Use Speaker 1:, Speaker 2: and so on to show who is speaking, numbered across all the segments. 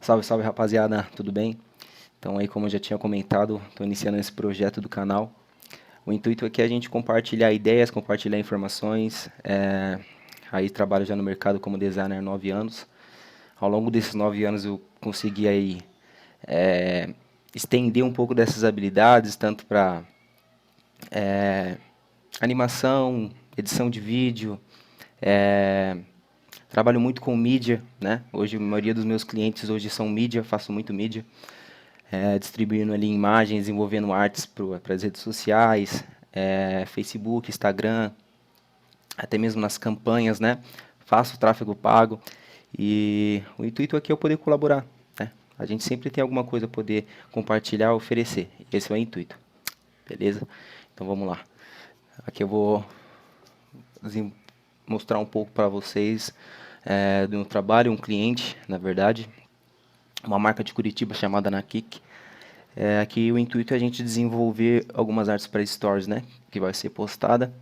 Speaker 1: Salve, salve rapaziada, tudo bem? Então aí, como eu já tinha comentado, estou iniciando esse projeto do canal. O intuito aqui é a gente compartilhar ideias, compartilhar informações. Aí trabalho já no mercado como designer há 9 anos. Ao longo desses 9 anos eu consegui aí estender um pouco dessas habilidades, tanto para animação, edição de vídeo, é, trabalho muito com mídia, né? Hoje a maioria dos meus clientes hoje são mídia, faço muito mídia. Distribuindo ali imagens, desenvolvendo artes para as redes sociais, Facebook, Instagram, até mesmo nas campanhas, né? Faço tráfego pago e o intuito aqui é eu poder colaborar, né? A gente sempre tem alguma coisa a poder compartilhar, oferecer. Esse é o intuito, beleza? Então vamos lá. Aqui eu vou mostrar um pouco para vocês do meu trabalho, um cliente, na verdade, uma marca de Curitiba chamada Nakik. Aqui o intuito é a gente desenvolver algumas artes para stories, né? Que vai ser postada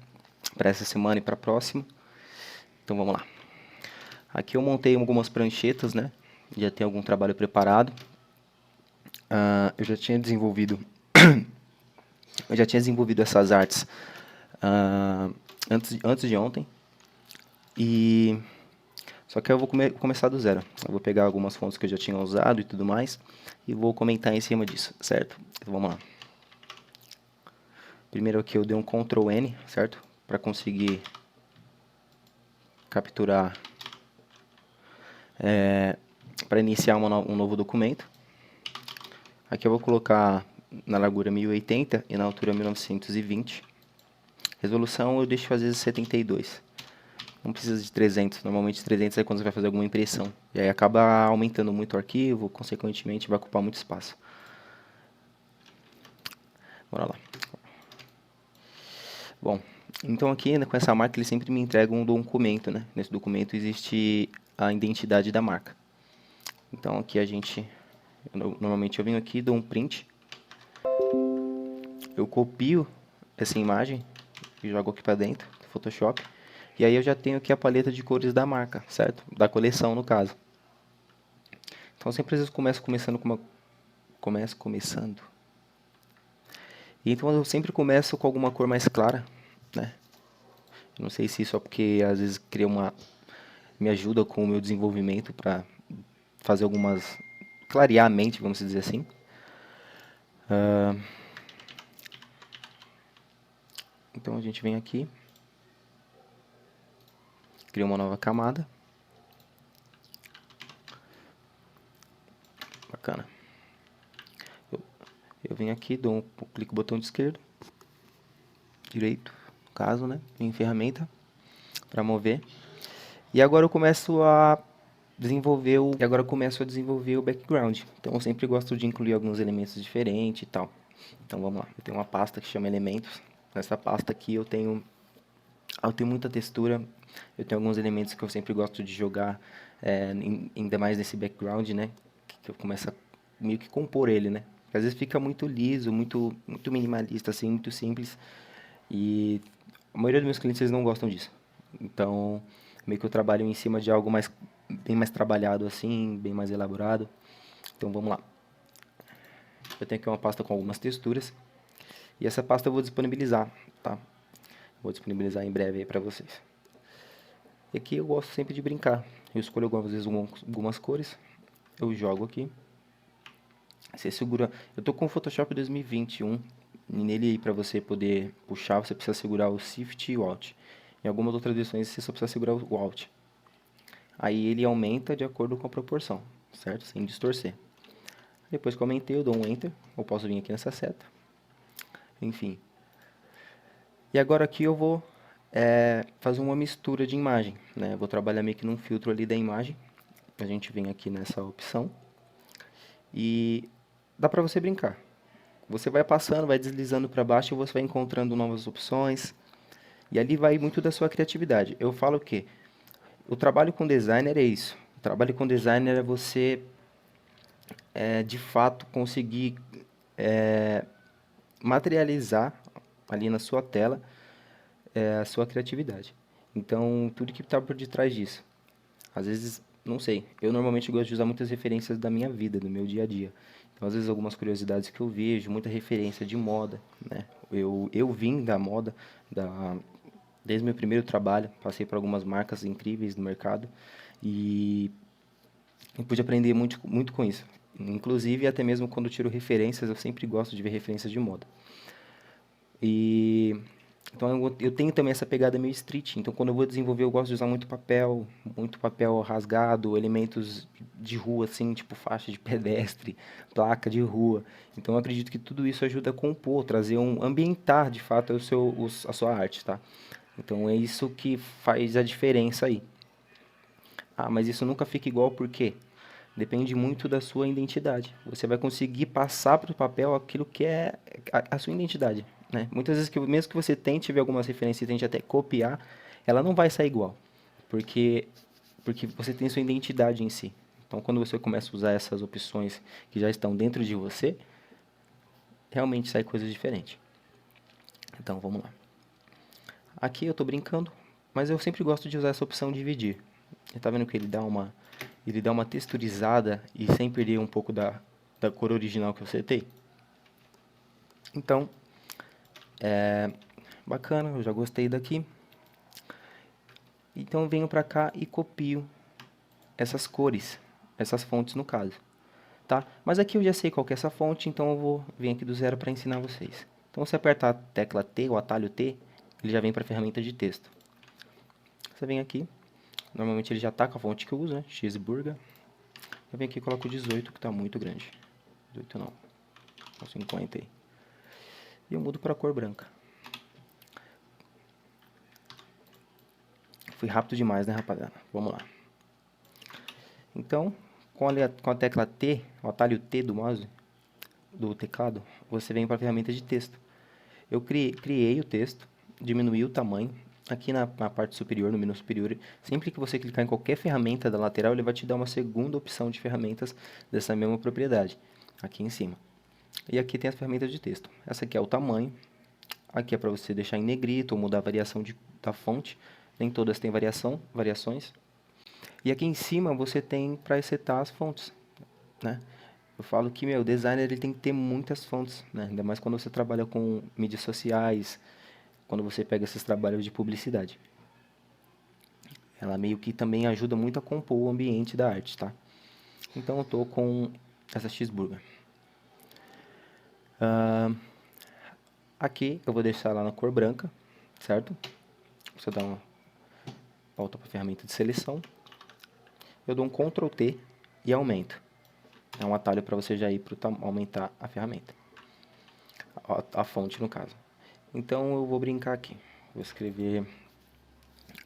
Speaker 1: para essa semana e para a próxima. Então vamos lá. Aqui eu montei algumas pranchetas, né? Já tem algum trabalho preparado. Eu já tinha desenvolvido, essas artes antes de ontem. E só que eu vou começar do zero. Eu vou pegar algumas fontes que eu já tinha usado e tudo mais e vou comentar em cima disso, certo? Então vamos lá. Primeiro aqui eu dei um Ctrl N, certo? Para conseguir capturar, para iniciar um novo documento. Aqui eu vou colocar na largura 1080 e na altura 1920. Resolução eu deixo às vezes 72. Não precisa de 300, normalmente 300 é quando você vai fazer alguma impressão. E aí acaba aumentando muito o arquivo, consequentemente vai ocupar muito espaço. Bora lá. Bom, então aqui com essa marca ele sempre me entrega um documento, né? Nesse documento existe a identidade da marca. Então aqui normalmente eu venho aqui, dou um print, eu copio essa imagem e jogo aqui para dentro do Photoshop. E aí eu já tenho aqui a paleta de cores da marca, certo? Da coleção, no caso. Então sempre às vezes começando. E então eu sempre começo com alguma cor mais clara, né? Não sei se isso é porque às vezes me ajuda com o meu desenvolvimento para fazer clarear a mente, vamos dizer assim. Então a gente vem aqui, cria uma nova camada. Bacana. Eu venho aqui, clico no botão de esquerdo, direito, no caso, né? Em ferramenta, para mover. E agora eu começo a desenvolver o background. Então eu sempre gosto de incluir alguns elementos diferentes e tal. Então vamos lá. Eu tenho uma pasta que chama elementos. Nessa pasta aqui eu tenho muita textura. Eu tenho alguns elementos que eu sempre gosto de jogar, ainda mais nesse background, né? Que eu começo a meio que compor ele, né? Às vezes fica muito liso, muito minimalista, assim, muito simples. E a maioria dos meus clientes eles não gostam disso. Então, meio que eu trabalho em cima de algo bem mais trabalhado assim, bem mais elaborado. Então, vamos lá. Eu tenho aqui uma pasta com algumas texturas. E essa pasta eu vou disponibilizar, tá? Vou disponibilizar em breve aí para vocês. E aqui eu gosto sempre de brincar. Eu escolho algumas vezes algumas cores. Eu jogo aqui. Você segura... Eu tô com o Photoshop 2021. E nele, para você poder puxar, você precisa segurar o Shift e o Alt. Em algumas outras versões, você só precisa segurar o Alt. Aí ele aumenta de acordo com a proporção, certo? Sem distorcer. Depois que eu aumentei, eu dou um Enter. Ou posso vir aqui nessa seta. Enfim. E agora aqui eu vou fazer uma mistura de imagem, né? Vou trabalhar meio que num filtro ali da imagem. A gente vem aqui nessa opção. E dá para você brincar. Você vai passando, vai deslizando para baixo e você vai encontrando novas opções. E ali vai muito da sua criatividade. Eu falo que o trabalho com designer é isso. O trabalho com designer é você, de fato, conseguir materializar ali na sua tela a sua criatividade. Então, tudo que está por detrás disso. Às vezes, não sei. Eu normalmente gosto de usar muitas referências da minha vida, do meu dia a dia. Então, às vezes, algumas curiosidades que eu vejo, muita referência de moda, né? Eu vim da moda, da, desde meu primeiro trabalho, passei por algumas marcas incríveis no mercado e eu pude aprender muito, muito com isso. Inclusive, até mesmo quando eu tiro referências, eu sempre gosto de ver referências de moda. E então eu tenho também essa pegada meio street. Então quando eu vou desenvolver, eu gosto de usar muito papel rasgado, elementos de rua assim, tipo faixa de pedestre, placa de rua. Então eu acredito que tudo isso ajuda a compor, trazer ambientar de fato a sua arte, tá? Então é isso que faz a diferença aí. Ah, mas isso nunca fica igual por quê? Depende muito da sua identidade. Você vai conseguir passar para o papel aquilo que é a sua identidade, né? Muitas vezes, mesmo que você tente ver algumas referências e tente até copiar, ela não vai sair igual, porque, porque você tem sua identidade em si. Então, quando você começa a usar essas opções que já estão dentro de você, realmente sai coisas diferentes. Então, vamos lá. Aqui eu estou brincando, mas eu sempre gosto de usar essa opção dividir. Você tá vendo que ele dá uma texturizada e sem perder um pouco da cor original que eu setei? Então, bacana, eu já gostei daqui. Então eu venho para cá e copio essas cores, essas fontes no caso, tá? Mas aqui eu já sei qual que é essa fonte, então eu vou vir aqui do zero para ensinar vocês. Então você apertar a tecla T, o atalho T, ele já vem para a ferramenta de texto. Você vem aqui, normalmente ele já está com a fonte que eu uso, né? Cheeseburger. Eu venho aqui e coloco 18, que está muito grande. 18 não, 50 aí. E eu mudo para a cor branca. Fui rápido demais, né, rapaziada? Vamos lá. Então, com a tecla T, o atalho T do mouse, do teclado, você vem para a ferramenta de texto. Eu criei o texto, diminui o tamanho. Aqui na parte superior, no menu superior, sempre que você clicar em qualquer ferramenta da lateral, ele vai te dar uma segunda opção de ferramentas dessa mesma propriedade, aqui em cima. E aqui tem as ferramentas de texto. Essa aqui é o tamanho. Aqui é para você deixar em negrito ou mudar a variação da fonte. Nem todas têm variações. E aqui em cima você tem para setar as fontes, né? Eu falo que, o designer ele tem que ter muitas fontes, né? Ainda mais quando você trabalha com mídias sociais, quando você pega esses trabalhos de publicidade. Ela meio que também ajuda muito a compor o ambiente da arte, tá? Então eu tô com essa cheeseburger. Aqui eu vou deixar ela na cor branca, certo? Você dá uma volta para a ferramenta de seleção. Eu dou um Ctrl T e aumento. É um atalho para você já ir para aumentar a ferramenta. A fonte, no caso. Então, eu vou brincar aqui. Vou escrever...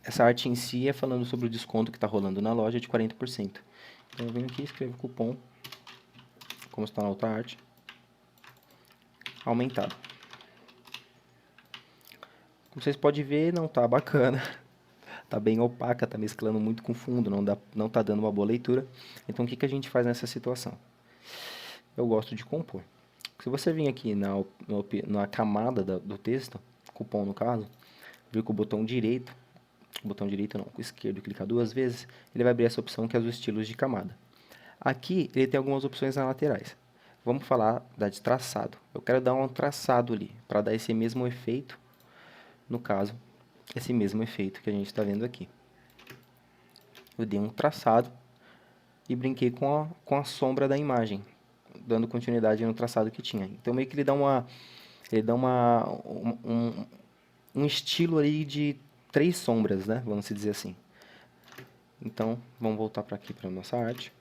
Speaker 1: Essa arte em si é falando sobre o desconto que está rolando na loja de 40%. Então, eu venho aqui e escrevo cupom, como está na outra arte, aumentado. Como vocês podem ver, não está bacana. Tá bem opaca, tá mesclando muito com fundo, não tá dando uma boa leitura. Então, o que a gente faz nessa situação? Eu gosto de compor. Se você vir aqui na camada do texto, cupom no caso, vir com o botão direito não, com o esquerdo, clicar duas vezes, ele vai abrir essa opção que é os estilos de camada. Aqui, ele tem algumas opções nas laterais. Vamos falar de traçado. Eu quero dar um traçado ali, para dar esse mesmo efeito, no caso, esse mesmo efeito que a gente está vendo aqui. Eu dei um traçado e brinquei com a sombra da imagem, dando continuidade no traçado que tinha. Então, meio que ele dá um estilo ali de 3 sombras, né? Vamos dizer assim. Então, vamos voltar para aqui para nossa arte.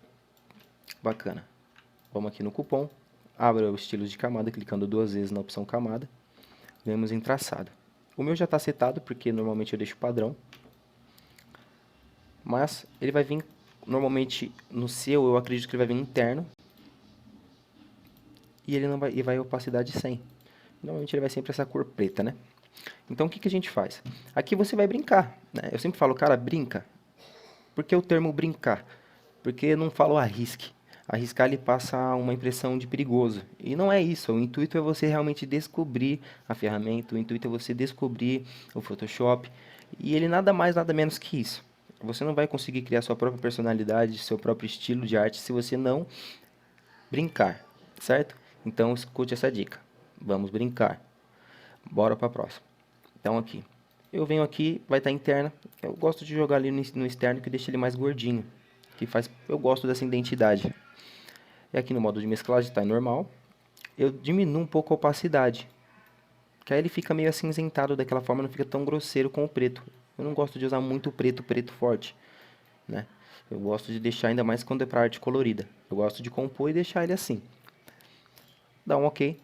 Speaker 1: Bacana. Vamos aqui no cupom, abra o estilo de camada, clicando 2 vezes na opção camada. Vemos em traçado. O meu já está setado, porque normalmente eu deixo padrão. Mas ele vai vir, normalmente no seu, eu acredito que ele vai vir interno. E ele não vai, e vai opacidade 100. Normalmente ele vai sempre essa cor preta, né? Então o que a gente faz? Aqui você vai brincar, né? Eu sempre falo, cara, brinca. Por que o termo brincar? Porque eu não falo arrisque. Arriscar ele passa uma impressão de perigoso. E não é isso. O intuito é você realmente descobrir a ferramenta. O intuito é você descobrir o Photoshop. E ele nada mais, nada menos que isso. Você não vai conseguir criar sua própria personalidade, seu próprio estilo de arte se você não brincar, certo? Então escute essa dica. Vamos brincar. Bora para a próxima. Então aqui. Eu venho aqui, vai estar interna. Eu gosto de jogar ali no externo que deixa ele mais gordinho. Eu gosto dessa identidade. E aqui no modo de mesclagem está em normal. Eu diminuo um pouco a opacidade. Que aí ele fica meio acinzentado daquela forma, não fica tão grosseiro com o preto. Eu não gosto de usar muito preto, preto forte, né? Eu gosto de deixar ainda mais quando é para arte colorida. Eu gosto de compor e deixar ele assim. Dá um ok.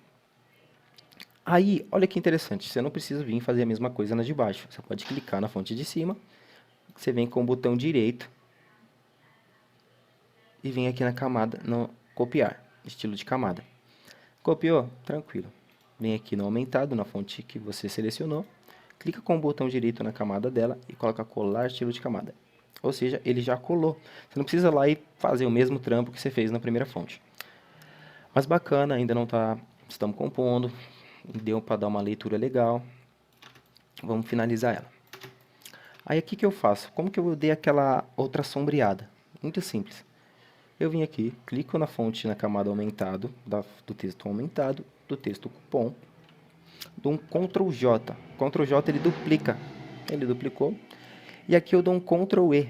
Speaker 1: Aí, olha que interessante, você não precisa vir fazer a mesma coisa na de baixo. Você pode clicar na fonte de cima, você vem com o botão direito e vem aqui na camada, no copiar, estilo de camada. Copiou? Tranquilo. Vem aqui no aumentado, na fonte que você selecionou, clica com o botão direito na camada dela e coloca colar estilo de camada. Ou seja, ele já colou. Você não precisa ir lá e fazer o mesmo trampo que você fez na primeira fonte. Mas bacana, ainda não está... Estamos compondo, deu para dar uma leitura legal. Vamos finalizar ela. Aí aqui que eu faço? Como que eu dei aquela outra sombreada? Muito simples. Eu vim aqui, clico na fonte na camada aumentado, do texto aumentado, do texto cupom, dou um Ctrl J. Ctrl J ele duplica. Ele duplicou. E aqui eu dou um Ctrl E.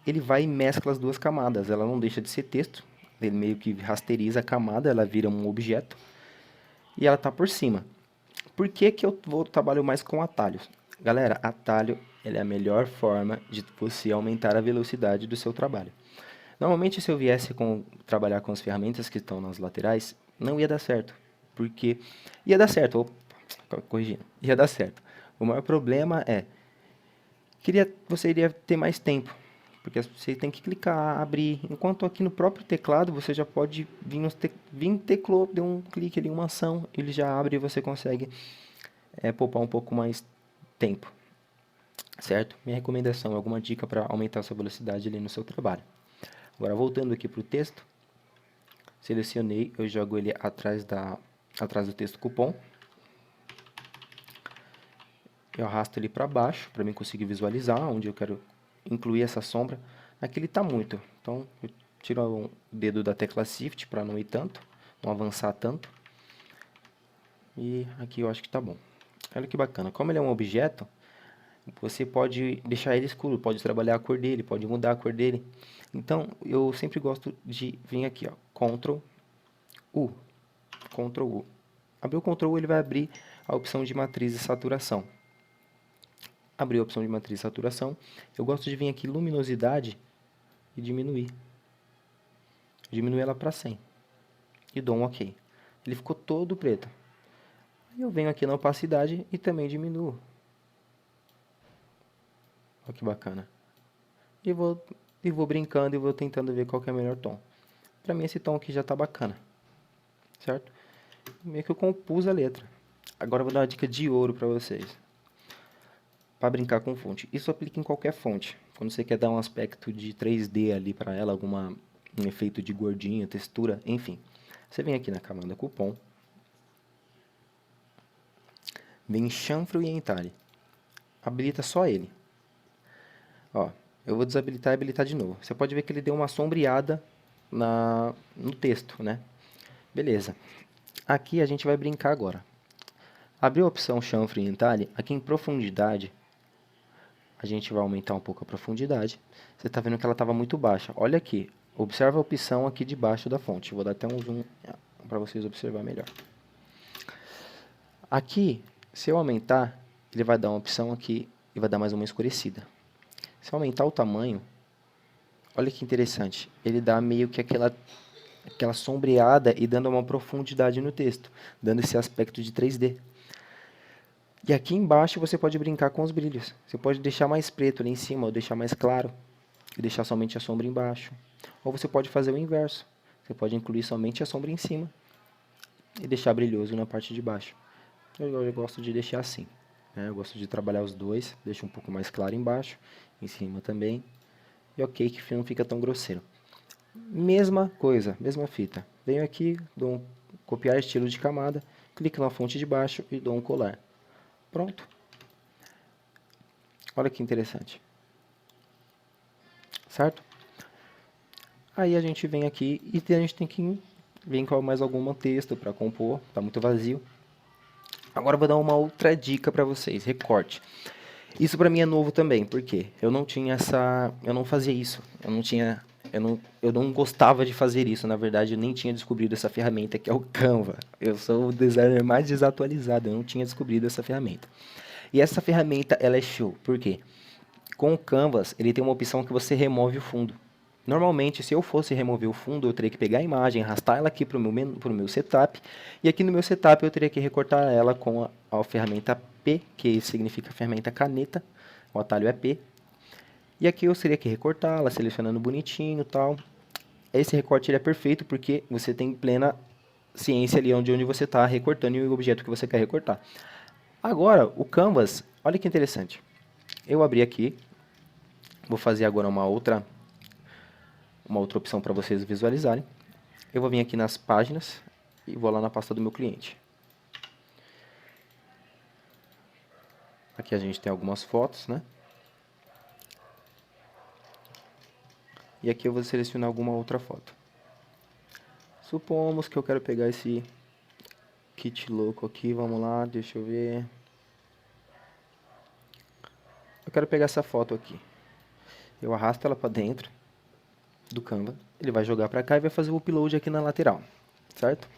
Speaker 1: Ele vai e mescla as duas camadas. Ela não deixa de ser texto. Ele meio que rasteriza a camada, ela vira um objeto. E ela está por cima. Por que que eu trabalho mais com atalhos? Galera, atalho é a melhor forma de você aumentar a velocidade do seu trabalho. Normalmente, se eu viesse trabalhar com as ferramentas que estão nas laterais, não ia dar certo. Porque ia dar certo, corrigindo, ia dar certo. O maior problema é, você iria ter mais tempo. Porque você tem que clicar, abrir. Enquanto aqui no próprio teclado, você já pode vir teclou, deu um clique ali, uma ação, ele já abre e você consegue poupar um pouco mais tempo. Certo? Minha recomendação é alguma dica para aumentar a sua velocidade ali no seu trabalho. Agora, voltando aqui para o texto, selecionei, eu jogo ele atrás do texto cupom. Eu arrasto ele para baixo, para mim conseguir visualizar onde eu quero incluir essa sombra. Aqui ele está muito, então eu tiro o dedo da tecla Shift para não ir tanto, não avançar tanto. E aqui eu acho que está bom. Olha que bacana, como ele é um objeto, você pode deixar ele escuro, pode trabalhar a cor dele, pode mudar a cor dele. Então, eu sempre gosto de vir aqui, ó, Ctrl U. Ctrl U. Abriu o Ctrl U, ele vai abrir a opção de matriz e saturação. Abriu a opção de matriz e saturação. Eu gosto de vir aqui luminosidade e diminuir. Diminuir ela para 100. E dou um OK. Ele ficou todo preto. Aí eu venho aqui na opacidade e também diminuo. Olha que bacana. E vou brincando e vou tentando ver qual que é o melhor tom. Para mim esse tom aqui já está bacana. Certo? Meio que eu compus a letra. Agora eu vou dar uma dica de ouro para vocês. Para brincar com fonte. Isso aplica em qualquer fonte. Quando você quer dar um aspecto de 3D ali para ela, um efeito de gordinha, textura, enfim. Você vem aqui na camada cupom. Vem em chanfro e entalhe. Habilita só ele. Ó, eu vou desabilitar e habilitar de novo. Você pode ver que ele deu uma sombreada no texto, né? Beleza. Aqui a gente vai brincar agora. Abriu a opção chanfro e entalhe. Aqui em profundidade, a gente vai aumentar um pouco a profundidade. Você está vendo que ela estava muito baixa. Olha aqui. Observa a opção aqui debaixo da fonte. Vou dar até um zoom para vocês observar melhor. Aqui, se eu aumentar, ele vai dar uma opção aqui e vai dar mais uma escurecida. Se eu aumentar o tamanho, olha que interessante. Ele dá meio que aquela sombreada e dando uma profundidade no texto, dando esse aspecto de 3D. E aqui embaixo você pode brincar com os brilhos. Você pode deixar mais preto ali em cima, ou deixar mais claro, e deixar somente a sombra embaixo. Ou você pode fazer o inverso. Você pode incluir somente a sombra em cima e deixar brilhoso na parte de baixo. Eu gosto de deixar assim. Né? Eu gosto de trabalhar os dois, deixo um pouco mais claro embaixo, em cima também. E ok, que não fica tão grosseiro. Mesma coisa, mesma fita. Venho aqui, dou um copiar estilo de camada, clico na fonte de baixo e dou um colar. Pronto. Olha que interessante. certo? Aí a gente vem aqui e a gente tem que ver com mais algum texto para compor, tá muito vazio. Agora eu vou dar uma outra dica para vocês, recorte. Isso para mim é novo também, porque eu não tinha eu não fazia isso, eu não gostava de fazer isso, na verdade eu nem tinha descobrido essa ferramenta que é o Canva. Eu sou o designer mais desatualizado, eu não tinha descobrido essa ferramenta. E essa ferramenta, ela é show, por quê? Com o Canvas, ele tem uma opção que você remove o fundo. Normalmente, se eu fosse remover o fundo, eu teria que pegar a imagem, arrastar ela aqui para o meu setup, e aqui no meu setup eu teria que recortar ela com a ferramenta P, que significa ferramenta caneta, o atalho é P. E aqui eu teria que recortá-la, selecionando bonitinho e tal. Esse recorte ele é perfeito porque você tem plena ciência ali onde você está recortando e o objeto que você quer recortar. Agora, o Canvas, olha que interessante. Eu abri aqui, vou fazer agora uma outra opção para vocês visualizarem. Eu vou vir aqui nas páginas e vou lá na pasta do meu cliente. Aqui a gente tem algumas fotos, né? E aqui eu vou selecionar alguma outra foto. Supomos que eu quero pegar esse kit louco aqui, vamos lá, deixa eu ver. Eu quero pegar essa foto aqui. Eu arrasto ela para dentro do Canva, ele vai jogar para cá e vai fazer o upload aqui na lateral, certo?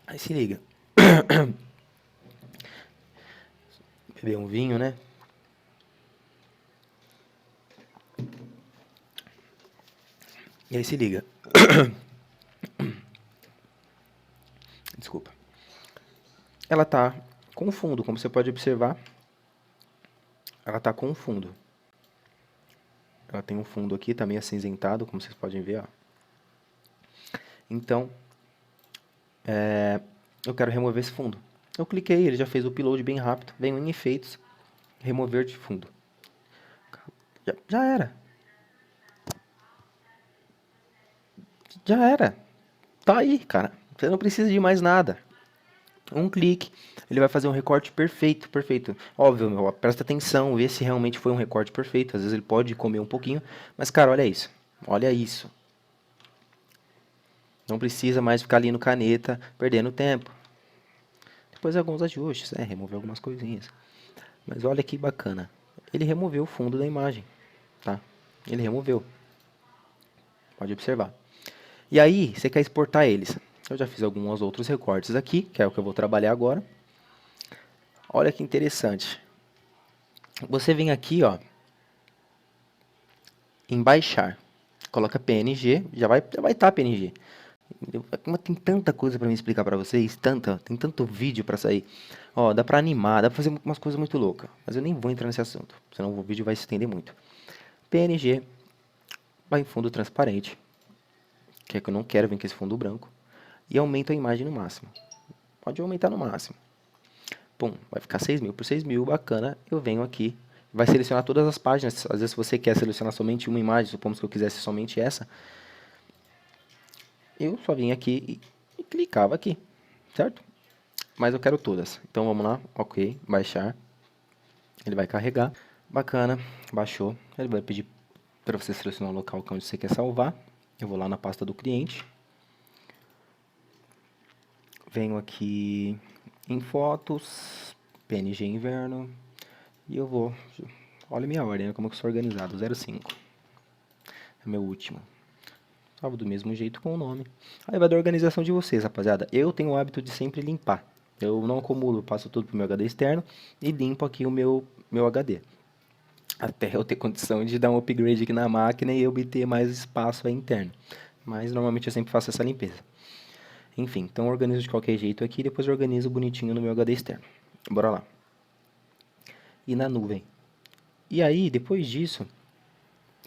Speaker 1: Aí se liga. Beber um vinho, né? E aí se liga. Desculpa. Ela tá com fundo, como você pode observar. Ela tá com fundo. Ela tem um fundo aqui, tá meio acinzentado, como vocês podem ver, ó. Então, eu quero remover esse fundo. Eu cliquei, ele já fez o upload bem rápido. Venho em efeitos, remover de fundo. Já era. Já era. Tá aí, cara. Você não precisa de mais nada. Um clique, ele vai fazer um recorte perfeito, perfeito. Óbvio, meu, presta atenção, vê se realmente foi um recorte perfeito. Às vezes ele pode comer um pouquinho, mas cara, olha isso. Olha isso. Não precisa mais ficar ali no caneta, perdendo tempo. Depois alguns ajustes, remover algumas coisinhas. Mas olha que bacana. Ele removeu o fundo da imagem, tá? Ele removeu. Pode observar. E aí, você quer exportar eles. Eu já fiz alguns outros recortes aqui, que é o que eu vou trabalhar agora. Olha que interessante. Você vem aqui, ó, em baixar. Coloca PNG, já vai estar PNG. Mas tem tanta coisa para me explicar para vocês, tem tanto vídeo para sair. Ó, dá para animar, dá para fazer umas coisas muito loucas, mas eu nem vou entrar nesse assunto, senão o vídeo vai se estender muito. PNG, vai em fundo transparente, que é que eu não quero vir com esse fundo branco, e aumento a imagem no máximo. Pode aumentar no máximo. Pum, vai ficar 6.000 por 6.000, bacana. Eu venho aqui, vai selecionar todas as páginas. Às vezes se você quer selecionar somente uma imagem, supomos que eu quisesse somente essa, eu só vim aqui e clicava aqui, certo? Mas eu quero todas. Então vamos lá, ok, baixar. Ele vai carregar. Bacana, baixou. Ele vai pedir para você selecionar o local onde você quer salvar. Eu vou lá na pasta do cliente. Venho aqui em fotos, PNG inverno. E eu vou... Olha a minha ordem, né, como eu sou organizado. 05. É meu último. Salvo do mesmo jeito com o nome. Aí vai da organização de vocês, rapaziada. Eu tenho o hábito de sempre limpar. Eu não acumulo, passo tudo pro meu HD externo e limpo aqui o meu HD. Até eu ter condição de dar um upgrade aqui na máquina e obter mais espaço aí interno. Mas normalmente eu sempre faço essa limpeza. Enfim, então eu organizo de qualquer jeito aqui e depois eu organizo bonitinho no meu HD externo. Bora lá. E na nuvem. E aí, depois disso,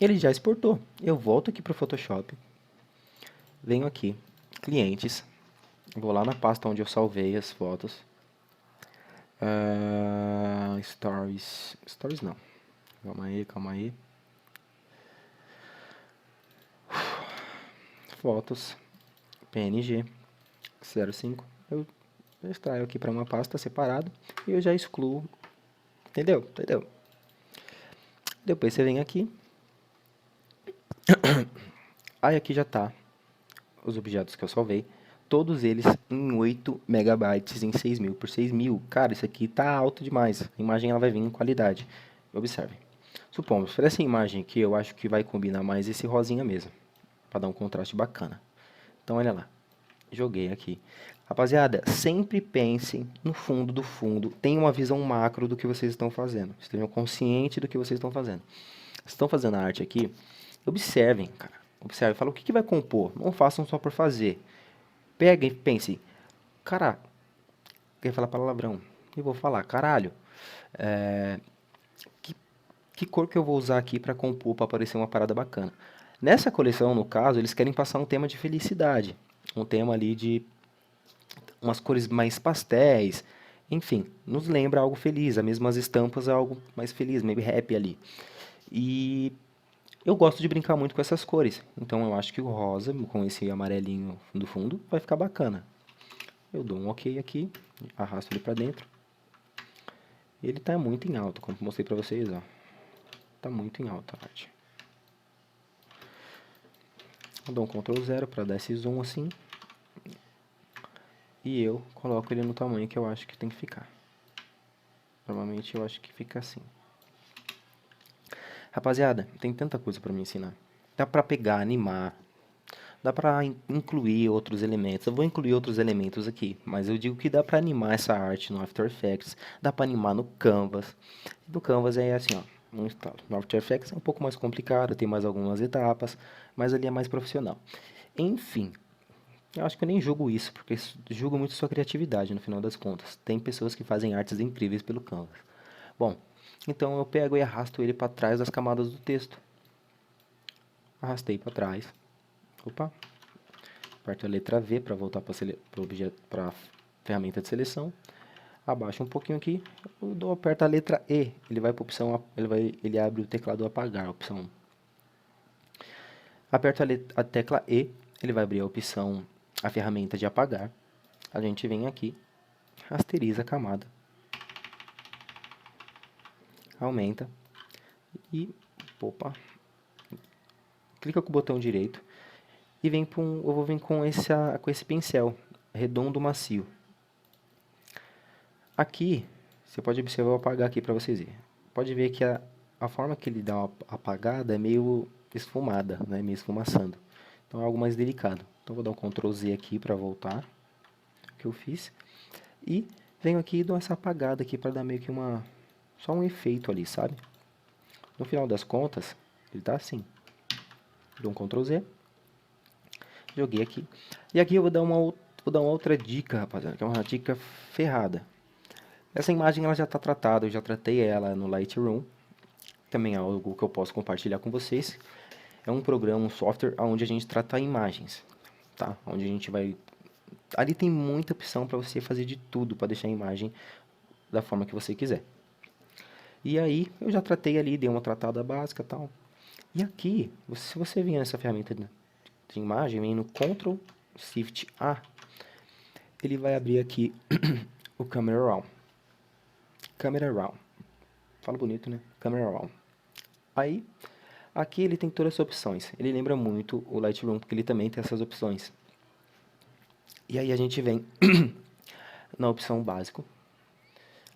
Speaker 1: ele já exportou. Eu volto aqui para o Photoshop. Venho aqui, clientes. Vou lá na pasta onde eu salvei as fotos. Stories. Stories não. Calma aí, calma aí. Fotos. PNG. 05. Eu extraio aqui para uma pasta separada. E eu já excluo. Entendeu? Entendeu? Depois você vem aqui. Aí aqui já tá os objetos que eu salvei. Todos eles em 8 megabytes em 6.000 por 6.000. Cara, isso aqui tá alto demais. A imagem ela vai vir em qualidade. Observe. Supomos, para essa imagem aqui, eu acho que vai combinar mais esse rosinha mesmo. Para dar um contraste bacana. Então, olha lá. Joguei aqui. Rapaziada, sempre pensem no fundo do fundo. Tenham uma visão macro do que vocês estão fazendo. Estejam conscientes do que vocês estão fazendo. Vocês estão fazendo a arte aqui, observem, cara. Observem, fala o que vai compor. Não façam só por fazer. Peguem e pensem. Cara, quer falar palavrão? Eu vou falar, caralho. É, que cor que eu vou usar aqui para compor, para parecer uma parada bacana? Nessa coleção, no caso, eles querem passar um tema de felicidade. Um tema ali de umas cores mais pastéis. Enfim, nos lembra algo feliz. As mesmas estampas é algo mais feliz, meio happy ali. E eu gosto de brincar muito com essas cores. Então eu acho que o rosa, com esse amarelinho do fundo, vai ficar bacana. Eu dou um ok aqui, arrasto ele para dentro. Ele está muito em alto, como mostrei para vocês, ó. Tá muito em alta a arte. Eu dou um Ctrl 0 para dar esse zoom assim. E eu coloco ele no tamanho que eu acho que tem que ficar. Normalmente eu acho que fica assim. Rapaziada, tem tanta coisa para me ensinar. Dá para pegar, animar. Dá para incluir outros elementos. Eu vou incluir outros elementos aqui, mas eu digo que dá para animar essa arte no After Effects. Dá para animar no Canvas. No Canvas é assim, ó. Um estado. No After Effects é um pouco mais complicado, tem mais algumas etapas, mas ali é mais profissional. Enfim, eu acho que eu nem julgo isso, porque julgo muito sua criatividade no final das contas. Tem pessoas que fazem artes incríveis pelo Canvas. Bom, então eu pego e arrasto ele para trás das camadas do texto. Arrastei para trás. Opa. Aperto a letra V para voltar para a ferramenta de seleção. Abaixo um pouquinho aqui, eu aperto a letra E, ele vai para opção, ele abre o teclado apagar, opção 1. Aperto a tecla E, ele vai abrir a opção, a ferramenta de apagar. A gente vem aqui, rasteriza a camada, aumenta e, opa, clica com o botão direito e vem eu vou vir com esse pincel redondo macio. Aqui, você pode observar, eu vou apagar aqui para vocês verem. Pode ver que a forma que ele dá uma apagada é meio esfumada, né? Meio esfumaçando. Então é algo mais delicado. Então vou dar um Ctrl Z aqui para voltar, o que eu fiz. E venho aqui e dou essa apagada aqui para dar meio que só um efeito ali, sabe? No final das contas, ele tá assim. Dou um Ctrl Z. Joguei aqui. E aqui eu vou dar uma outra dica, rapaziada, que é uma dica ferrada. Essa imagem ela já está tratada, eu já tratei ela no Lightroom. Também é algo que eu posso compartilhar com vocês. É um programa, um software onde a gente trata imagens, tá? Onde a gente vai... Ali tem muita opção para você fazer de tudo, para deixar a imagem da forma que você quiser. E aí, eu já tratei ali, dei uma tratada básica e tal. E aqui, se você vier nessa ferramenta de imagem, vem no Ctrl Shift A, ele vai abrir aqui o Camera Raw. Camera Raw. Fala bonito, né? Camera Raw. Aí, aqui ele tem todas as opções. Ele lembra muito o Lightroom, porque ele também tem essas opções. E aí a gente vem na opção básico.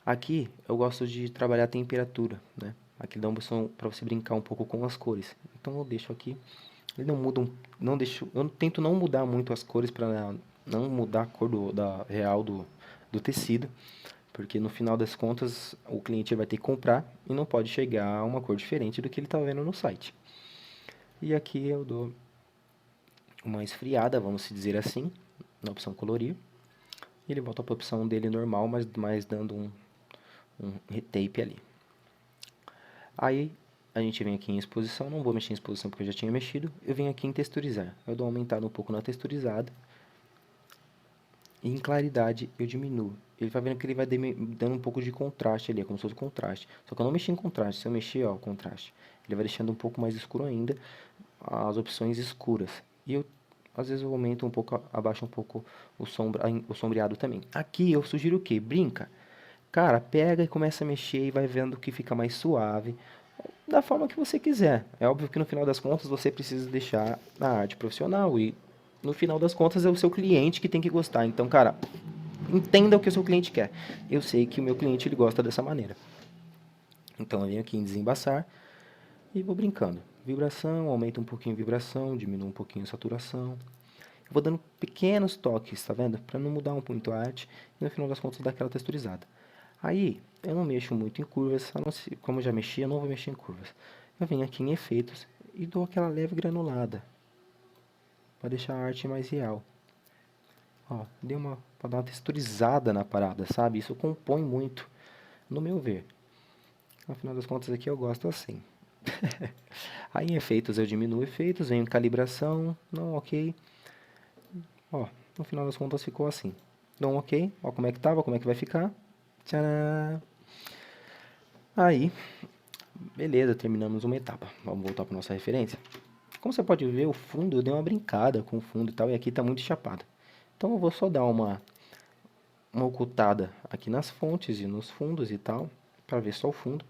Speaker 1: Aqui eu gosto de trabalhar a temperatura, né? Aqui dá uma opção para você brincar um pouco com as cores. Então eu deixo aqui. Ele não muda, não deixo, eu tento não mudar muito as cores para não mudar a cor real do tecido. Porque no final das contas, o cliente vai ter que comprar e não pode chegar a uma cor diferente do que ele está vendo no site. E aqui eu dou uma esfriada, vamos dizer assim, na opção colorir. Ele volta para a opção dele normal, mas dando um retape ali. Aí a gente vem aqui em exposição, não vou mexer em exposição porque eu já tinha mexido. Eu venho aqui em texturizar, eu dou uma aumentada um pouco na texturizada. E em claridade eu diminuo. Ele vai vendo que ele vai dando um pouco de contraste ali, como se fosse contraste. Só que eu não mexi em contraste, se eu mexer, ó, contraste, ele vai deixando um pouco mais escuro ainda, as opções escuras. E eu, às vezes eu aumento um pouco, abaixo um pouco o sombreado também. Aqui eu sugiro o quê? Brinca. Cara, pega e começa a mexer e vai vendo que fica mais suave. da forma que você quiser. É óbvio que no final das contas você precisa deixar a arte profissional e no final das contas é o seu cliente que tem que gostar. Então, cara, entenda o que o seu cliente quer. Eu sei que o meu cliente ele gosta dessa maneira. Então eu venho aqui em desembaçar e vou brincando. Vibração, aumenta um pouquinho a vibração, diminui um pouquinho a saturação. Eu vou dando pequenos toques, tá vendo? Para não mudar muito a arte e no final das contas dar aquela texturizada. Aí, eu não mexo muito em curvas, como eu já mexi, eu não vou mexer em curvas. Eu venho aqui em efeitos e dou aquela leve granulada, para deixar a arte mais real. Ó, para dar uma texturizada na parada, sabe? Isso compõe muito, no meu ver. No final das contas aqui eu gosto assim. Aí em efeitos eu diminuo efeitos, venho em calibração, não, ok. Ó, no final das contas ficou assim. Dou um ok, ó como é que tava, como é que vai ficar. Tcharam! Aí, beleza, terminamos uma etapa. Vamos voltar para nossa referência. Como você pode ver, o fundo, eu dei uma brincada com o fundo e tal, e aqui está muito chapado. Então eu vou só dar uma ocultada aqui nas fontes e nos fundos e tal, para ver só o fundo.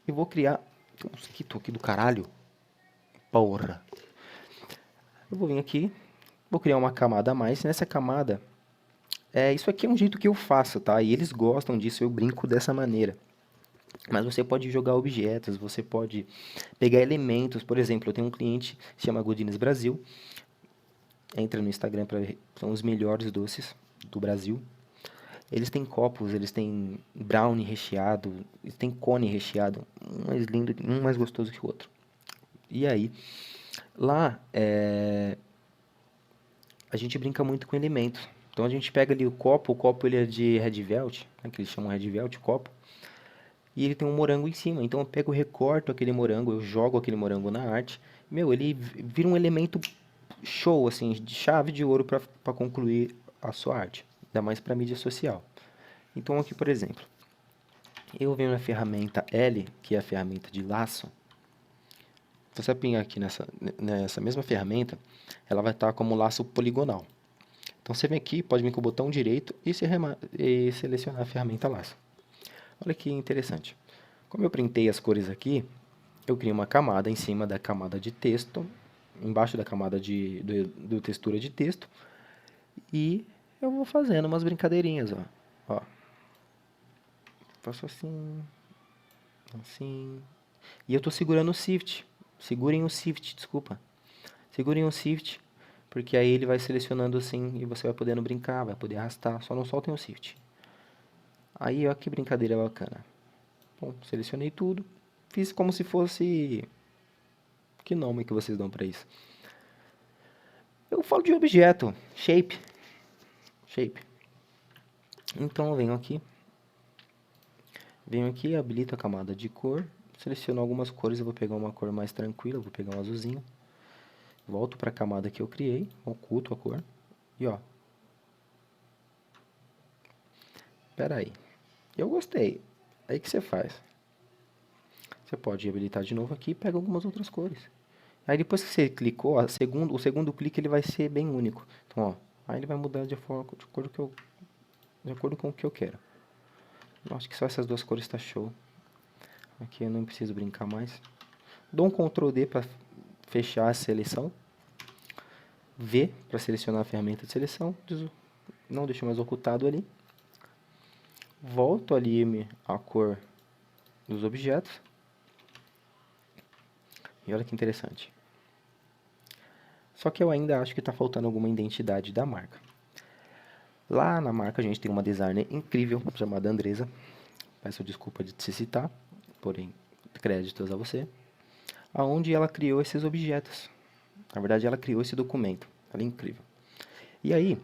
Speaker 1: E vou criar... Tem um mosquito aqui do caralho. Porra. Eu vou vir aqui, vou criar uma camada a mais. Nessa camada, isso aqui é um jeito que eu faço, tá? E eles gostam disso, eu brinco dessa maneira. Mas você pode jogar objetos, você pode pegar elementos. Por exemplo, eu tenho um cliente que se chama Godines Brasil. Entra no Instagram para ver, são os melhores doces do Brasil. Eles têm copos, eles têm brownie recheado, eles têm cone recheado, um mais lindo, um mais gostoso que o outro. E aí, lá a gente brinca muito com elementos. Então a gente pega ali o copo ele é de Red Velvet, né, que eles chamam Red Velvet, copo. E ele tem um morango em cima, então eu pego, recorto aquele morango, eu jogo aquele morango na arte. Meu, ele vira um elemento show, assim, de chave de ouro para concluir a sua arte. Ainda mais para mídia social. Então aqui, por exemplo, eu venho na ferramenta L, que é a ferramenta de laço. Se você pingar aqui nessa mesma ferramenta, ela vai estar como laço poligonal. Então você vem aqui, pode vir com o botão direito e selecionar a ferramenta laço. Olha que interessante. Como eu printei as cores aqui, eu criei uma camada em cima da camada de texto, embaixo da camada do textura de texto, e eu vou fazendo umas brincadeirinhas, ó. Faço assim, assim, e eu tô segurando o Shift. Segurem o Shift, desculpa. Segurem o Shift, porque aí ele vai selecionando assim e você vai podendo brincar, vai poder arrastar, só não soltem o Shift. Aí, ó que brincadeira bacana. Bom, selecionei tudo, fiz como se fosse... Que nome que vocês dão pra isso? Eu falo de objeto, shape. Shape. Então eu venho aqui, habilito a camada de cor, seleciono algumas cores, eu vou pegar uma cor mais tranquila, vou pegar um azulzinho. Volto para a camada que eu criei, oculto a cor. E ó. Espera aí. Eu gostei. Aí o que você faz? Você pode habilitar de novo aqui e pega algumas outras cores. Aí depois que você clicou, o segundo clique ele vai ser bem único. Então, ó, aí ele vai mudar de acordo com o que eu quero. Eu acho que só essas duas cores está show. Aqui eu não preciso brincar mais. Dou um Ctrl D para fechar a seleção. V para selecionar a ferramenta de seleção. Não deixo mais ocultado ali. Volto ali a cor dos objetos. E olha que interessante. Só que eu ainda acho que está faltando alguma identidade da marca. Lá na marca a gente tem uma designer incrível chamada Andresa. Peço desculpa de te citar, porém créditos a você. Aonde ela criou esses objetos. Na verdade ela criou esse documento. Ela é incrível. E aí,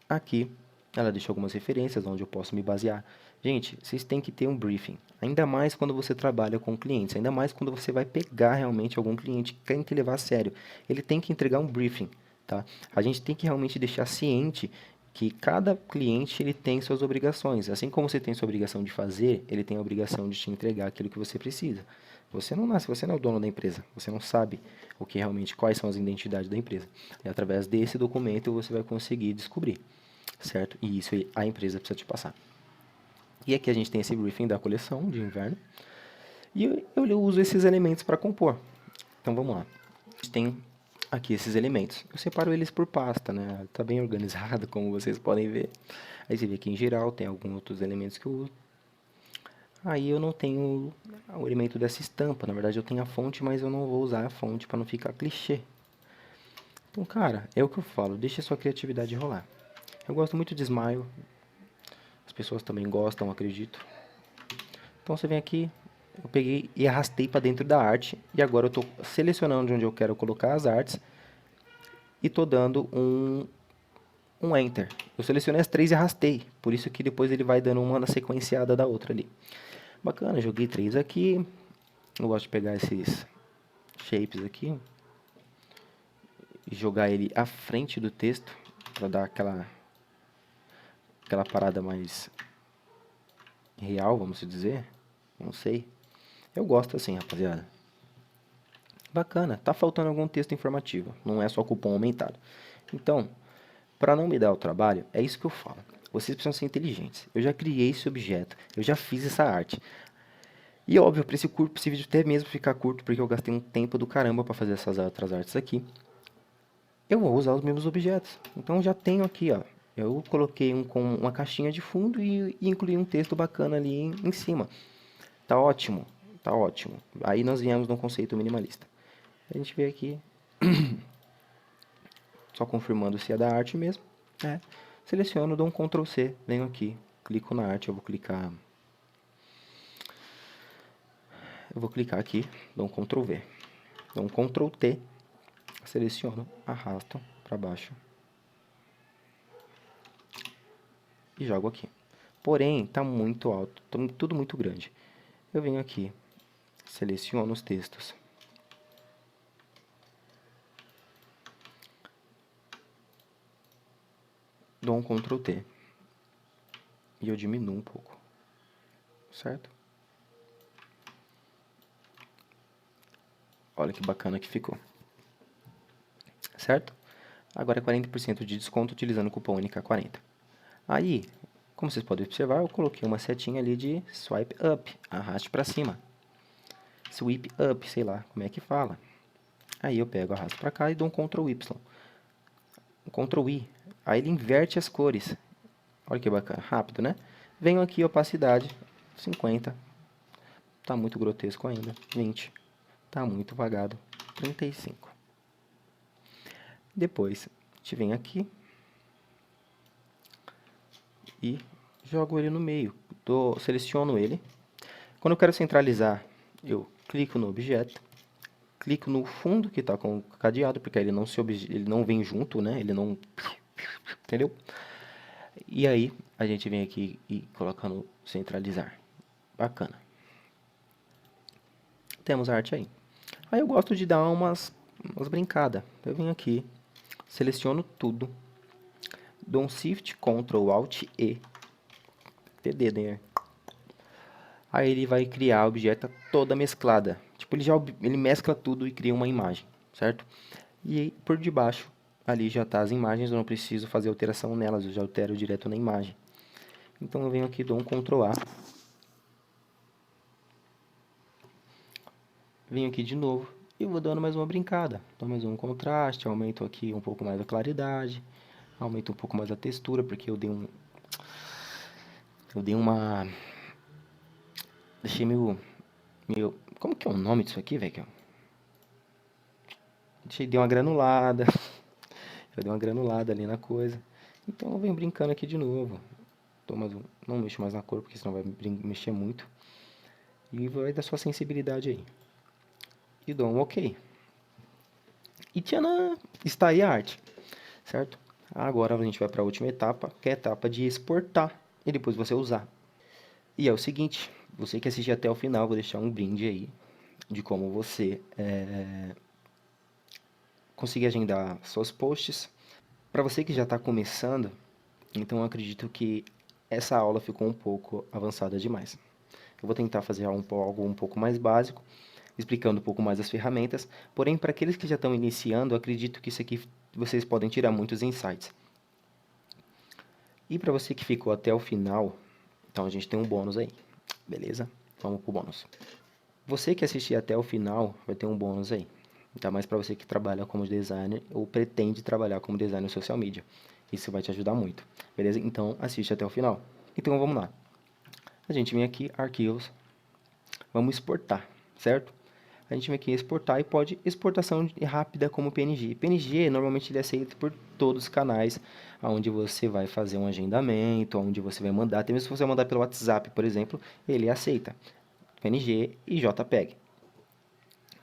Speaker 1: aqui ela deixa algumas referências onde eu posso me basear. Gente, vocês têm que ter um briefing. Ainda mais quando você trabalha com clientes. Ainda mais quando você vai pegar realmente algum cliente que quer te levar a sério. Ele tem que entregar um briefing. Tá? A gente tem que realmente deixar ciente que cada cliente ele tem suas obrigações. Assim como você tem sua obrigação de fazer, ele tem a obrigação de te entregar aquilo que você precisa. Você não nasce, você não é o dono da empresa. Você não sabe o que realmente, quais são as identidades da empresa. E através desse documento você vai conseguir descobrir. Certo? E isso a empresa precisa te passar. E aqui a gente tem esse briefing da coleção de inverno. E eu uso esses elementos para compor. Então vamos lá. A gente tem aqui esses elementos. Eu separo eles por pasta, né? Tá bem organizado, como vocês podem ver. Aí você vê aqui em geral, tem alguns outros elementos que eu uso. Aí eu não tenho o elemento dessa estampa. Na verdade eu tenho a fonte, mas eu não vou usar a fonte para não ficar clichê. Então, cara, é o que eu falo. Deixa a sua criatividade rolar. Eu gosto muito de Smile. As pessoas também gostam, acredito. Então você vem aqui, eu peguei e arrastei para dentro da arte. E agora eu estou selecionando onde eu quero colocar as artes. E estou dando um Enter. Eu selecionei as três e arrastei. Por isso que depois ele vai dando uma na sequenciada da outra ali. Bacana, joguei três aqui. Eu gosto de pegar esses shapes aqui. E jogar ele à frente do texto. Para dar aquela parada mais real, vamos dizer. Não sei. Eu gosto assim, rapaziada. Bacana. Tá faltando algum texto informativo. Não é só cupom aumentado. Então, para não me dar o trabalho, é isso que eu falo. Vocês precisam ser inteligentes. Eu já criei esse objeto. Eu já fiz essa arte. E óbvio, para esse vídeo até mesmo ficar curto, porque eu gastei um tempo do caramba para fazer essas outras artes aqui. Eu vou usar os mesmos objetos. Então já tenho aqui, ó. Eu coloquei com uma caixinha de fundo e incluí um texto bacana ali em cima. Tá ótimo, tá ótimo. Aí nós viemos no conceito minimalista. A gente vê aqui, só confirmando se é da arte mesmo. É. Seleciono, dou um Ctrl C, venho aqui, clico na arte, eu vou clicar aqui, dou um Ctrl V, dou um Ctrl T, seleciono, arrasto para baixo e jogo aqui. Porém, está muito alto, tudo muito grande. Eu venho aqui, seleciono os textos, dou um Ctrl T e eu diminuo um pouco, certo? Olha que bacana que ficou, certo? Agora é 40% de desconto utilizando o cupom NK40. Aí, como vocês podem observar, eu coloquei uma setinha ali de swipe up, arraste para cima. Sweep up, sei lá como é que fala. Aí eu pego, arrasto para cá e dou um Ctrl Y. Um Ctrl I. Aí ele inverte as cores. Olha que bacana, rápido, né? Venho aqui, opacidade, 50. Tá muito grotesco ainda. 20. Tá muito vagado. 35. Depois, a gente vem aqui e jogo ele no meio. Seleciono ele. Quando eu quero centralizar, eu clico no objeto, clico no fundo que está com o cadeado, porque aí ele não vem junto, né? Ele não... Entendeu? E aí, a gente vem aqui e coloca no centralizar. Bacana. Temos a arte aí. Aí eu gosto de dar umas brincadas. Eu venho aqui, seleciono tudo, dou um Shift, Ctrl, Alt, E. TD, né? Aí ele vai criar a objeto toda mesclada. Tipo, ele mescla tudo e cria uma imagem, certo? E por debaixo, ali já tá as imagens, eu não preciso fazer alteração nelas, eu já altero direto na imagem. Então eu venho aqui, dou um Ctrl A. Venho aqui de novo e vou dando mais uma brincada. Dou mais um contraste, aumento aqui um pouco mais a claridade, aumento um pouco mais a textura, porque eu dei uma... Deixei meio... Como que é o nome disso aqui, velho? Dei uma granulada. Eu dei uma granulada ali na coisa. Então eu venho brincando aqui de novo. Não mexo mais na cor, porque senão vai mexer muito. E vai dar sua sensibilidade aí. E dou um OK. E tchanã! Está aí a arte. Certo? Agora a gente vai para a última etapa, que é a etapa de exportar. E depois você usar. E é o seguinte, você que assistiu até o final, vou deixar um brinde aí. De como você conseguir agendar seus posts. Para você que já está começando, então eu acredito que essa aula ficou um pouco avançada demais. Eu vou tentar fazer algo um pouco mais básico, explicando um pouco mais as ferramentas. Porém, para aqueles que já estão iniciando, eu acredito que isso aqui vocês podem tirar muitos insights. E para você que ficou até o final, então a gente tem um bônus aí, beleza? Vamos pro bônus. Você que assistir até o final vai ter um bônus aí. Ainda mais para você que trabalha como designer ou pretende trabalhar como designer social media. Isso vai te ajudar muito, beleza? Então assiste até o final. Então vamos lá. A gente vem aqui, arquivos, vamos exportar, certo? A gente vem aqui em exportar e pode exportação rápida como PNG. PNG normalmente ele é aceito por todos os canais, onde você vai fazer um agendamento, onde você vai mandar, até mesmo se você mandar pelo WhatsApp, por exemplo, ele aceita PNG e JPEG.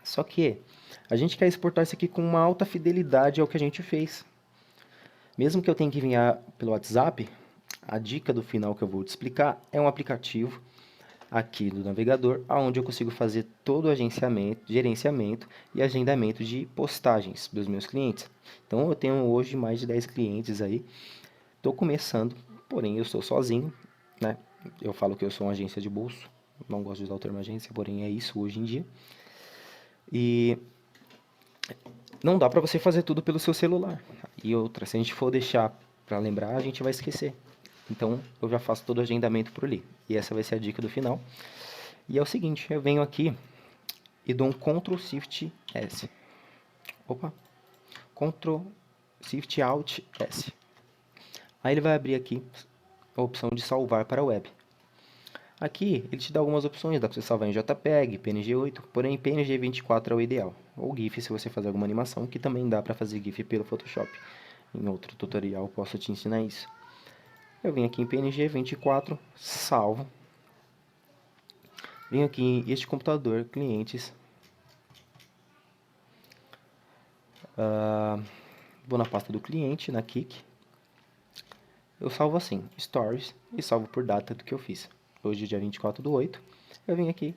Speaker 1: Só que a gente quer exportar isso aqui com uma alta fidelidade ao que a gente fez. Mesmo que eu tenha que enviar pelo WhatsApp, a dica do final que eu vou te explicar é um aplicativo aqui do navegador, onde eu consigo fazer todo o agenciamento, gerenciamento e agendamento de postagens dos meus clientes. Então eu tenho hoje mais de 10 clientes aí. Estou começando, porém eu estou sozinho, né? Eu falo que eu sou uma agência de bolso, não gosto de usar o termo agência, porém é isso hoje em dia. E não dá para você fazer tudo pelo seu celular. E outra, se a gente for deixar para lembrar, a gente vai esquecer. Então, eu já faço todo o agendamento por ali. E essa vai ser a dica do final. E é o seguinte, eu venho aqui e dou um Ctrl Shift S. Opa. Ctrl Shift Alt S. Aí ele vai abrir aqui a opção de salvar para a web. Aqui ele te dá algumas opções, dá para você salvar em JPEG, PNG8, porém PNG24 é o ideal. Ou GIF se você fazer alguma animação, que também dá para fazer GIF pelo Photoshop. Em outro tutorial posso te ensinar isso. Eu venho aqui em PNG24, salvo. Venho aqui em este computador, clientes. Vou na pasta do cliente, na Kik. Eu salvo assim, Stories, e salvo por data do que eu fiz. Hoje, dia 24/8, eu vim aqui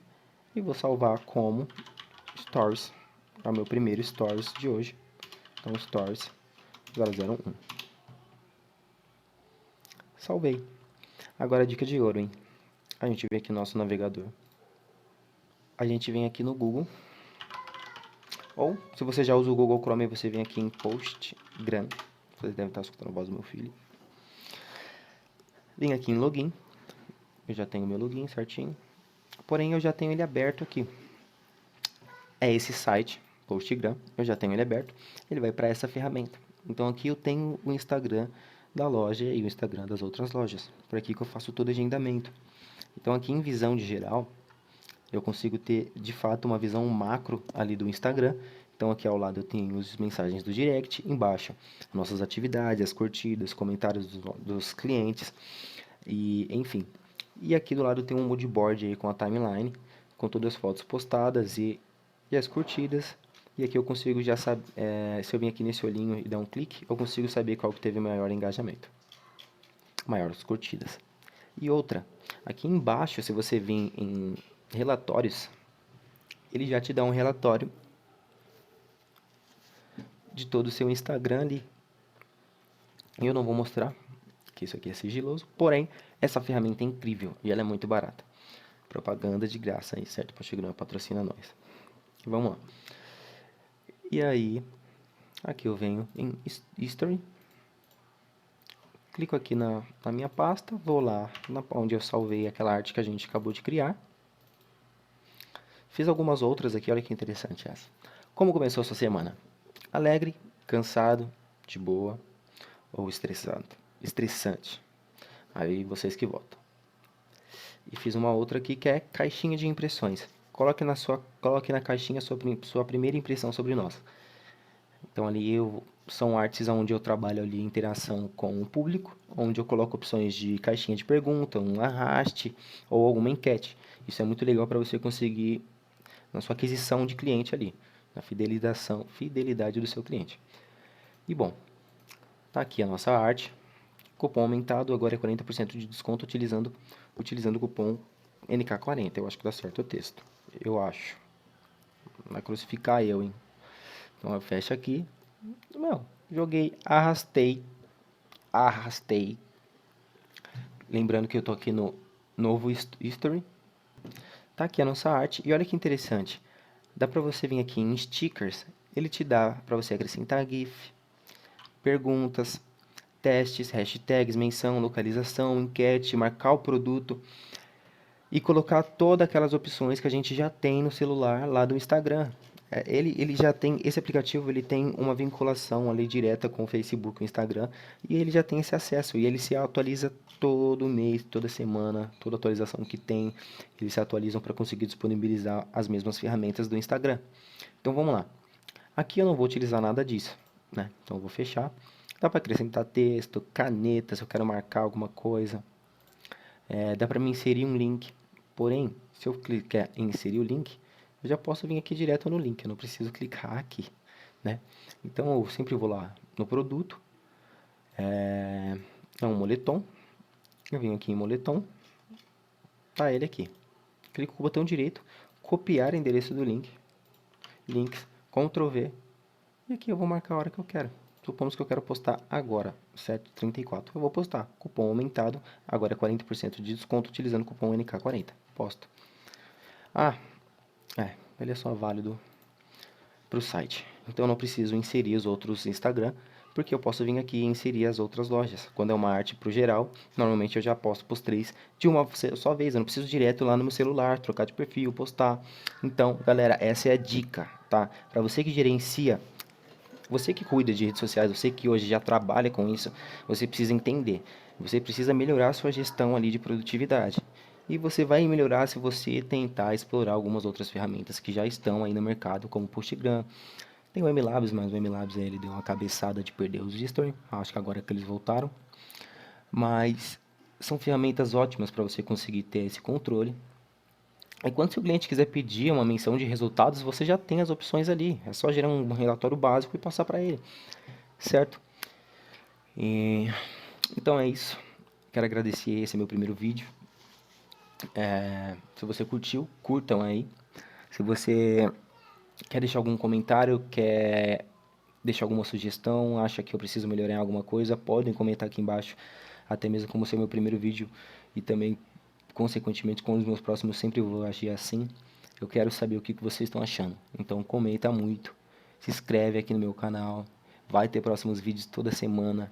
Speaker 1: e vou salvar como Stories. É o meu primeiro Stories de hoje. Então, Stories 001. Salvei. Agora a dica de ouro, hein? A gente vem aqui no nosso navegador. A gente vem aqui no Google. Ou, se você já usa o Google Chrome, você vem aqui em Postgram. Vocês devem estar escutando a voz do meu filho. Vem aqui em Login. Eu já tenho meu login certinho. Porém, eu já tenho ele aberto aqui. É esse site, Postgram. Eu já tenho ele aberto. Ele vai para essa ferramenta. Então, aqui eu tenho o Instagram da loja e o Instagram das outras lojas. Por aqui que eu faço todo o agendamento. Então, aqui em visão de geral, eu consigo ter, de fato, uma visão macro ali do Instagram. Então, aqui ao lado eu tenho as mensagens do direct, embaixo nossas atividades, as curtidas, comentários dos clientes, e enfim. E aqui do lado tem um mood board aí com a timeline, com todas as fotos postadas e as curtidas. E aqui eu consigo já saber, se eu vir aqui nesse olhinho e dar um clique, eu consigo saber qual que teve maior engajamento, maiores curtidas. E outra, aqui embaixo, se você vir em relatórios, ele já te dá um relatório de todo o seu Instagram ali. Eu não vou mostrar, que isso aqui é sigiloso, porém, essa ferramenta é incrível e ela é muito barata. Propaganda de graça aí, certo? Postgram patrocina nós. Vamos lá. E aí, aqui eu venho em History, clico aqui na minha pasta, vou lá onde eu salvei aquela arte que a gente acabou de criar. Fiz algumas outras aqui, olha que interessante essa. Como começou a sua semana? Alegre, cansado, de boa ou estressado? Estressante. Aí vocês que votam. E fiz uma outra aqui que é caixinha de impressões. Coloque na caixinha sua primeira impressão sobre nós. Então ali são artes onde eu trabalho ali interação com o público, onde eu coloco opções de caixinha de pergunta, um arraste ou alguma enquete. Isso é muito legal para você conseguir na sua aquisição de cliente ali, na fidelidade do seu cliente. E bom, tá aqui a nossa arte. Cupom aumentado, agora é 40% de desconto utilizando o cupom NK40. Eu acho que dá certo o texto. Eu acho. Vai crucificar eu, hein? Então eu fecho aqui. Meu, joguei, arrastei. Lembrando que eu tô aqui no novo History. Tá aqui a nossa arte. E olha que interessante. Dá pra você vir aqui em stickers. Ele te dá pra você acrescentar GIF, perguntas, testes, hashtags, menção, localização, enquete, marcar o produto. e colocar todas aquelas opções que a gente já tem no celular lá do Instagram. Ele já tem, esse aplicativo ele tem uma vinculação ali direta com o Facebook e o Instagram, e ele já tem esse acesso, e ele se atualiza todo mês, toda semana, toda atualização que tem, eles se atualizam para conseguir disponibilizar as mesmas ferramentas do Instagram. Então vamos lá. Aqui eu não vou utilizar nada disso, né? Então eu vou fechar. Dá para acrescentar texto, caneta, se eu quero marcar alguma coisa. Dá para me inserir um link. Porém, se eu clicar em inserir o link, eu já posso vir aqui direto no link, eu não preciso clicar aqui, né? Então eu sempre vou lá no produto, é um moletom, eu venho aqui em moletom, tá ele aqui. Clico com o botão direito, copiar endereço do link, links, Ctrl V, e aqui eu vou marcar a hora que eu quero. Supomos que eu quero postar agora, 7h34. Eu vou postar. Cupom aumentado, agora é 40% de desconto utilizando o cupom NK40. Posto. Ele é só válido para o site. Então eu não preciso inserir os outros Instagram, porque eu posso vir aqui e inserir as outras lojas. Quando é uma arte para o geral, normalmente eu já posto para os 3 de uma só vez. Eu não preciso direto lá no meu celular, trocar de perfil, postar. Então, galera, essa é a dica, tá? Para você que gerencia, você que cuida de redes sociais, você que hoje já trabalha com isso, você precisa entender. Você precisa melhorar a sua gestão ali de produtividade. E você vai melhorar se você tentar explorar algumas outras ferramentas que já estão aí no mercado, como o Postgram. Tem o MLabs, mas o MLabs ele deu uma cabeçada de perder os history. Acho que agora é que eles voltaram. Mas são ferramentas ótimas para você conseguir ter esse controle. E quando seu cliente quiser pedir uma menção de resultados, você já tem as opções ali. É só gerar um relatório básico e passar para ele, certo? Então é isso. Quero agradecer, esse é meu primeiro vídeo. Se você curtiu, curtam aí. Se você quer deixar algum comentário, quer deixar alguma sugestão, acha que eu preciso melhorar em alguma coisa, podem comentar aqui embaixo. Até mesmo como ser meu primeiro vídeo e também, consequentemente, com os meus próximos sempre vou agir assim. Eu quero saber o que vocês estão achando. Então comenta muito, se inscreve aqui no meu canal. Vai ter próximos vídeos toda semana.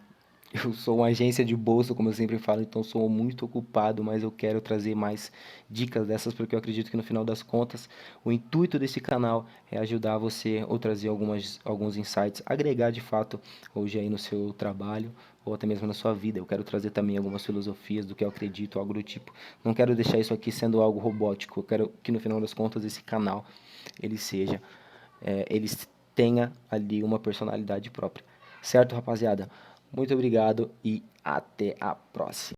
Speaker 1: Eu sou uma agência de bolsa, como eu sempre falo, então sou muito ocupado, mas eu quero trazer mais dicas dessas, porque eu acredito que no final das contas, o intuito desse canal é ajudar você ou trazer alguns insights, agregar de fato hoje aí no seu trabalho ou até mesmo na sua vida. Eu quero trazer também algumas filosofias do que eu acredito, algo do tipo. Não quero deixar isso aqui sendo algo robótico, eu quero que no final das contas esse canal, ele seja, ele tenha ali uma personalidade própria. Certo, rapaziada? Muito obrigado e até a próxima.